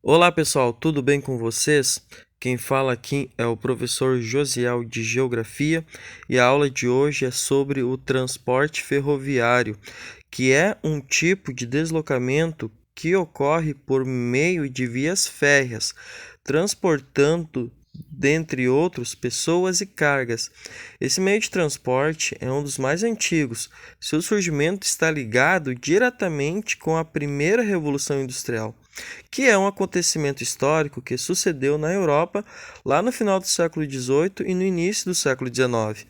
Olá pessoal, tudo bem com vocês? Quem fala aqui é o professor Josiel de Geografia e a aula de hoje é sobre o transporte ferroviário, que é um tipo de deslocamento que ocorre por meio de vias férreas, transportando, dentre outros, pessoas e cargas. Esse meio de transporte é um dos mais antigos. Seu surgimento está ligado diretamente com a primeira Revolução Industrial, que é um acontecimento histórico que sucedeu na Europa lá no final do século XVIII e no início do século XIX.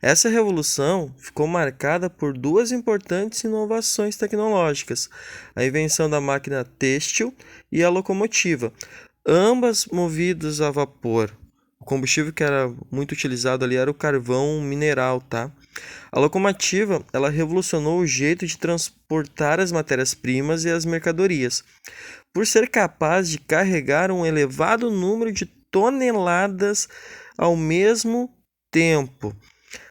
Essa revolução ficou marcada por duas importantes inovações tecnológicas: a invenção da máquina têxtil e a locomotiva, ambas movidas a vapor. O combustível que era muito utilizado ali era o carvão mineral, tá? A locomotiva, ela revolucionou o jeito de transportar as matérias-primas e as mercadorias, por ser capaz de carregar um elevado número de toneladas ao mesmo tempo.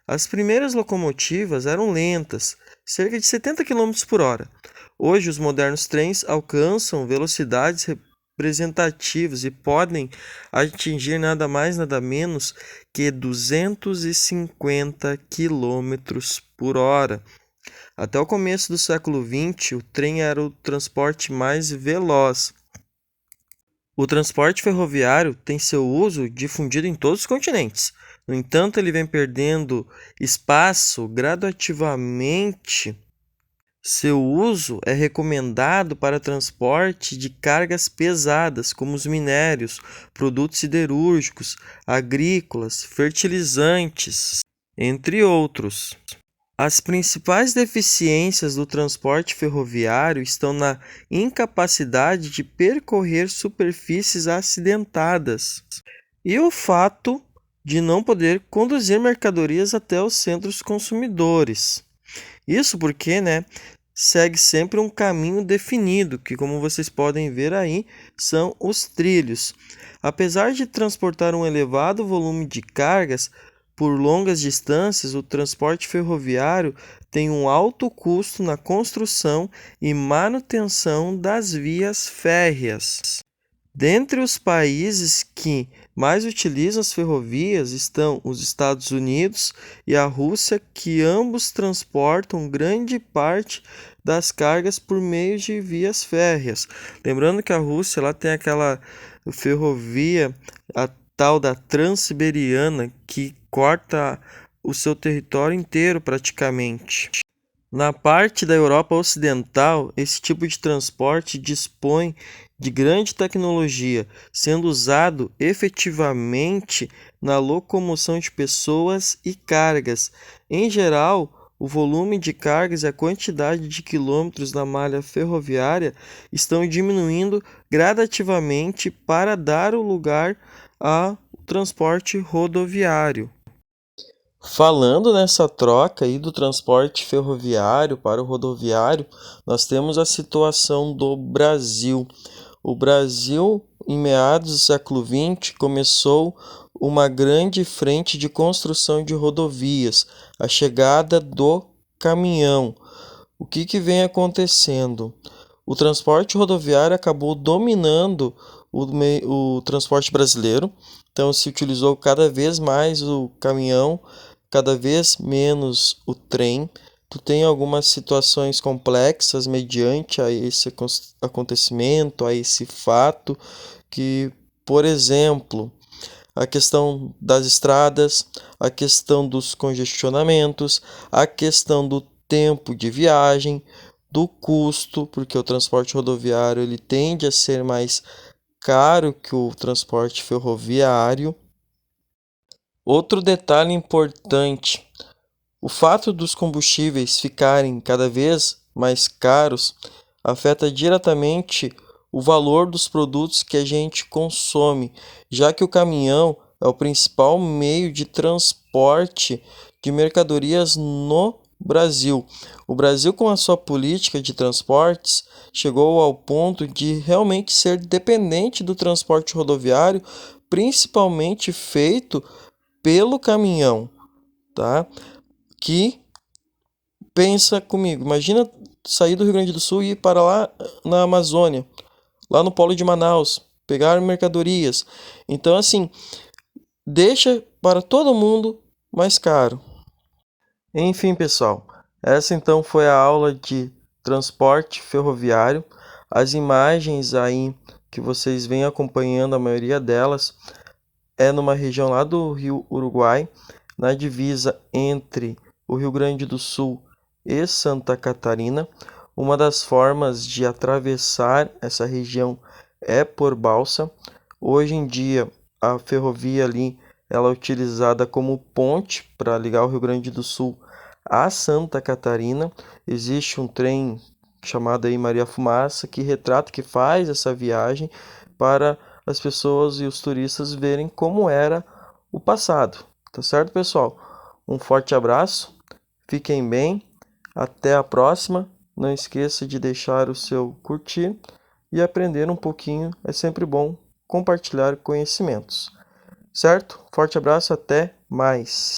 As primeiras locomotivas eram lentas, cerca de 70 quilômetros por hora. Hoje, os modernos trens alcançam velocidades representativas e podem atingir nada mais, nada menos que 250 quilômetros por hora. Até o começo do século XX, o trem era o transporte mais veloz. O transporte ferroviário tem seu uso difundido em todos os continentes. No entanto, ele vem perdendo espaço gradativamente. Seu uso é recomendado para transporte de cargas pesadas, como os minérios, produtos siderúrgicos, agrícolas, fertilizantes, entre outros. As principais deficiências do transporte ferroviário estão na incapacidade de percorrer superfícies acidentadas e o fato de não poder conduzir mercadorias até os centros consumidores. Isso porque, segue sempre um caminho definido, que, como vocês podem ver aí, são os trilhos. Apesar de transportar um elevado volume de cargas por longas distâncias, o transporte ferroviário tem um alto custo na construção e manutenção das vias férreas. Dentre os países que mais utilizam as ferrovias estão os Estados Unidos e a Rússia, que ambos transportam grande parte das cargas por meio de vias férreas. Lembrando que a Rússia lá tem aquela ferrovia, a tal da Transiberiana, que corta o seu território inteiro praticamente. Na parte da Europa Ocidental, esse tipo de transporte dispõe de grande tecnologia, sendo usado efetivamente na locomoção de pessoas e cargas. Em geral, o volume de cargas e a quantidade de quilômetros na malha ferroviária estão diminuindo gradativamente para dar o lugar ao transporte rodoviário. Falando nessa troca aí do transporte ferroviário para o rodoviário, nós temos a situação do Brasil. O Brasil, em meados do século XX, começou uma grande frente de construção de rodovias, a chegada do caminhão. O que vem acontecendo? O transporte rodoviário acabou dominando o transporte brasileiro, então se utilizou cada vez mais o caminhão, cada vez menos o trem. Tu tem algumas situações complexas mediante a esse acontecimento, a esse fato, que, por exemplo, a questão das estradas, a questão dos congestionamentos, a questão do tempo de viagem, do custo, porque o transporte rodoviário ele tende a ser mais caro que o transporte ferroviário. Outro detalhe importante: o fato dos combustíveis ficarem cada vez mais caros afeta diretamente o valor dos produtos que a gente consome, já que o caminhão é o principal meio de transporte de mercadorias no Brasil. O Brasil, com a sua política de transportes, chegou ao ponto de realmente ser dependente do transporte rodoviário, principalmente feito pelo caminhão, tá? Que pensa comigo, imagina sair do Rio Grande do Sul e ir para lá na Amazônia. lá no polo de Manaus, pegar mercadorias. Então, assim, deixa para todo mundo mais caro. Enfim, pessoal, essa então foi a aula de transporte ferroviário. As imagens aí que vocês vêm acompanhando, a maioria delas, é numa região lá do Rio Uruguai, na divisa entre o Rio Grande do Sul e Santa Catarina. Uma das formas de atravessar essa região é por balsa. Hoje em dia, a ferrovia ali ela é utilizada como ponte para ligar o Rio Grande do Sul a Santa Catarina. Existe um trem chamado aí Maria Fumaça que retrata, que faz essa viagem para as pessoas e os turistas verem como era o passado. Tá certo, pessoal? Um forte abraço, fiquem bem, até a próxima. Não esqueça de deixar o seu curtir e aprender um pouquinho. É sempre bom compartilhar conhecimentos. Certo? Forte abraço, até mais.